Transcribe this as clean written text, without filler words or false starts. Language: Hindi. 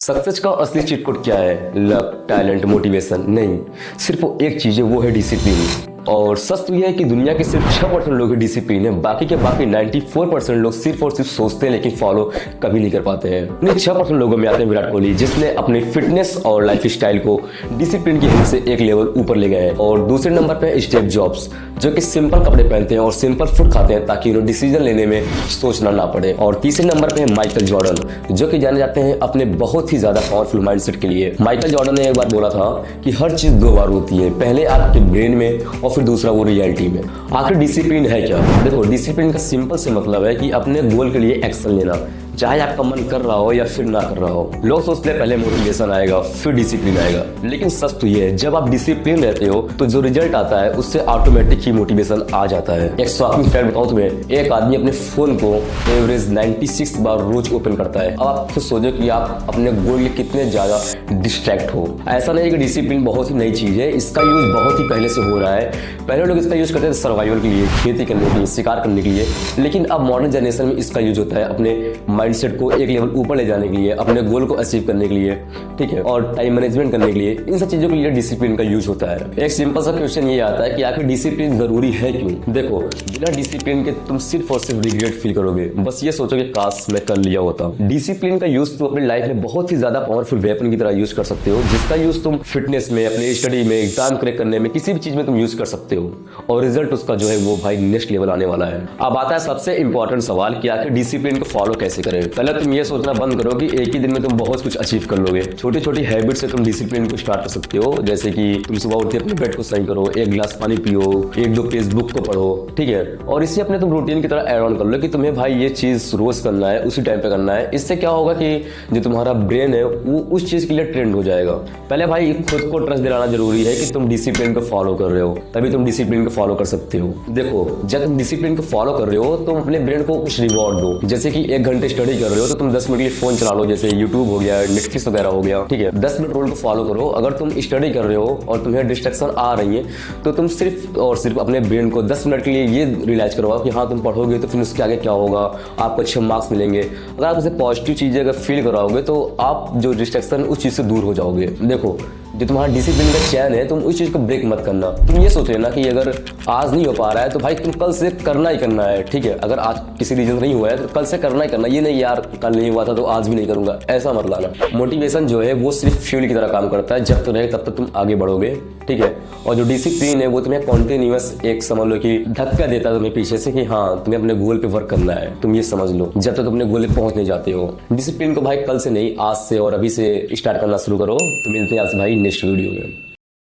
सक्सेस का असली चीट कोड क्या है? Luck, talent, motivation? नहीं, सिर्फ वो एक चीज है, वो है डिसिप्लिन। और सच तो यह है कि दुनिया के सिर्फ 6% लोग ही डिसिप्लिन है, बाकी के बाकी 94% लोग सिर्फ और सिर्फ सोचते हैं लेकिन फॉलो कभी नहीं कर पाते हैं। उन्हीं 6% लोगों में आते हैं विराट कोहली, जिसने अपनी फिटनेस और लाइफ स्टाइल को डिसिप्लिन की हेल्प से एक लेवल ऊपर ले गए हैं। और दूसरे नंबर पे है स्टीव जॉब्स, जो कि सिंपल कपड़े पहनते हैं और सिंपल फूड खाते हैं ताकि उन्हें डिसीजन लेने में सोचना ना पड़े। और तीसरे नंबर पे है माइकल जॉर्डन, जो कि जाने जाते हैं अपने बहुत ही ज्यादा पावरफुल माइंडसेट के लिए। माइकल जॉर्डन ने एक बार बोला था कि हर चीज दो बार होती है, पहले आपके ब्रेन में और फिर दूसरा वो रियलिटी में। आखिर डिसिप्लिन है क्या? देखो, डिसिप्लिन का सिंपल से मतलब है कि अपने गोल के लिए एक्शन लेना, चाहे आपका मन कर रहा हो या फिर ना कर रहा हो। लोग सोचते हैं पहले मोटिवेशन आएगा फिर डिसिप्लिन आएगा, लेकिन सच तो ये है, जब आप डिसिप्लिन रहते हो तो जो रिजल्ट आता है उससे ऑटोमेटिक ही मोटिवेशन आ जाता है। एक शॉकिंग फैक्ट बताऊं तुम्हें, एक आदमी अपने फोन को एवरेज 96 बार रोज ओपन करता है। अब आप खुद सोचो कि आप अपने गोल के कितने ज्यादा डिस्ट्रैक्ट हो। ऐसा नहीं है कि डिसिप्लिन बहुत ही नई चीज है, इसका यूज बहुत ही पहले से हो रहा है। पहले लोग इसका यूज करते थे सर्वाइवल के लिए, खेती करने के लिए, शिकार करने के लिए, लेकिन अब मॉडर्न जनरेशन में इसका यूज होता है अपने माइंडसेट को एक लेवल ऊपर ले जाने के लिए, अपने गोल को अचीव करने के लिए, ठीक है, और टाइम मैनेजमेंट करने के लिए। इन सब चीजों के लिए डिसिप्लिन का यूज होता है। एक सिंपल सा क्वेश्चन ये आता है कि आखिर डिसिप्लिन जरूरी है क्यों? देखो, बिना डिसिप्लिन के तुम सिर्फ और सिर्फ रिग्रेट फील करोगे, बस ये सोचोगे काश मैं कर लिया होता। डिसिप्लिन का यूज तुम अपनी लाइफ में बहुत ही ज्यादा पावरफुल वेपन की तरह यूज कर सकते हो, जिसका यूज तुम फिटनेस में, अपने स्टडी में, एग्जाम क्रैक करने में, किसी भी चीज में तुम यूज कर सकते हो, और रिजल्ट उसका जो है वो भाई नेक्स्ट लेवल आने वाला है। अब आता है सबसे इंपॉर्टेंट सवाल कि आखिर डिसिप्लिन को फॉलो कैसे करें। पहले तुम ये सोचना बंद करो कि एक ही दिन में तुम बहुत कुछ अचीव कर लोगे। छोटी छोटी हैबिट से तुम डिसिप्लिन को स्टार्ट कर सकते हो, जैसे कि तुम सुबह उठते अपने बेड को सही करो, एक गिलास पानी पियो, एक दो पेज बुक को पढ़ो, ठीक है, और इसे अपने तुम रूटीन की तरह ऐड ऑन कर लो कि तुम्हें भाई ये चीज रोज करना है, उसी टाइम पे करना है। इससे क्या होगा कि जो तुम्हारा ब्रेन है वो उस चीज के लिए ट्रेंड हो जाएगा। पहले भाई खुद को ट्रस्ट दिलाना जरूरी है कि तुम डिसिप्लिन को फॉलो कर रहे हो, तभी तुम डिसिप्लिन को फॉलो कर सकते हो। देखो, जब तुम डिसिप्लिन को फॉलो कर रहे हो तुम अपने ब्रेन को कुछ रिवॉर्ड दो, जैसे कि 1 घंटे स्टडी कर रहे हो तो तुम 10 मिनट के लिए फोन चला लो, जैसे यूट्यूब हो गया, नेटफ्लिक्स वगैरह हो गया, ठीक है। 10 मिनट रूल को फॉलो करो। अगर तुम स्टडी कर रहे हो और तुम्हें डिस्ट्रैक्शन आ रही है तो तुम सिर्फ और सिर्फ अपने ब्रेन को 10 मिनट के लिए ये रियलाइज करो कि हाँ तुम पढ़ोगे तो फिर उसके आगे क्या होगा, आपको अच्छे मार्क्स मिलेंगे। अगर आप उसे पॉजिटिव चीजें अगर फील कराओगे तो आप जो डिस्ट्रैक्शन उस चीज से दूर हो जाओगे। देखो, जो तुम्हारा डिसिप्लिन का चैन है तुम उस चीज को ब्रेक मत करना। तुम ये सोच लेना कि अगर आज नहीं हो पा रहा है तो भाई तुम कल से करना ही करना है, ठीक है। अगर आज किसी रीजन से नहीं हुआ है तो कल से करना ही करना, ये नहीं यार कल नहीं हुआ था तो आज भी नहीं करूंगा, ऐसा मत लाना। मोटिवेशन जो है वो सिर्फ फ्यूल की तरह काम करता है, जब तक रहे तब तक तुम आगे बढ़ोगे, ठीक है। और जो डिसिप्लिन है वो तुम्हें कॉन्टिन्यूअस एक समझ लो कि धक्का देता है तुम्हें पीछे से कि हाँ तुम्हें अपने गोल पे वर्क करना है। तुम ये समझ लो जब तक अपने गोल पे पहुंच नहीं जाते हो। डिसिप्लिन को भाई कल से नहीं, आज से और अभी से स्टार्ट करना शुरू करो। तो मिलते हैं आज भाई नेक्स्ट वीडियो में।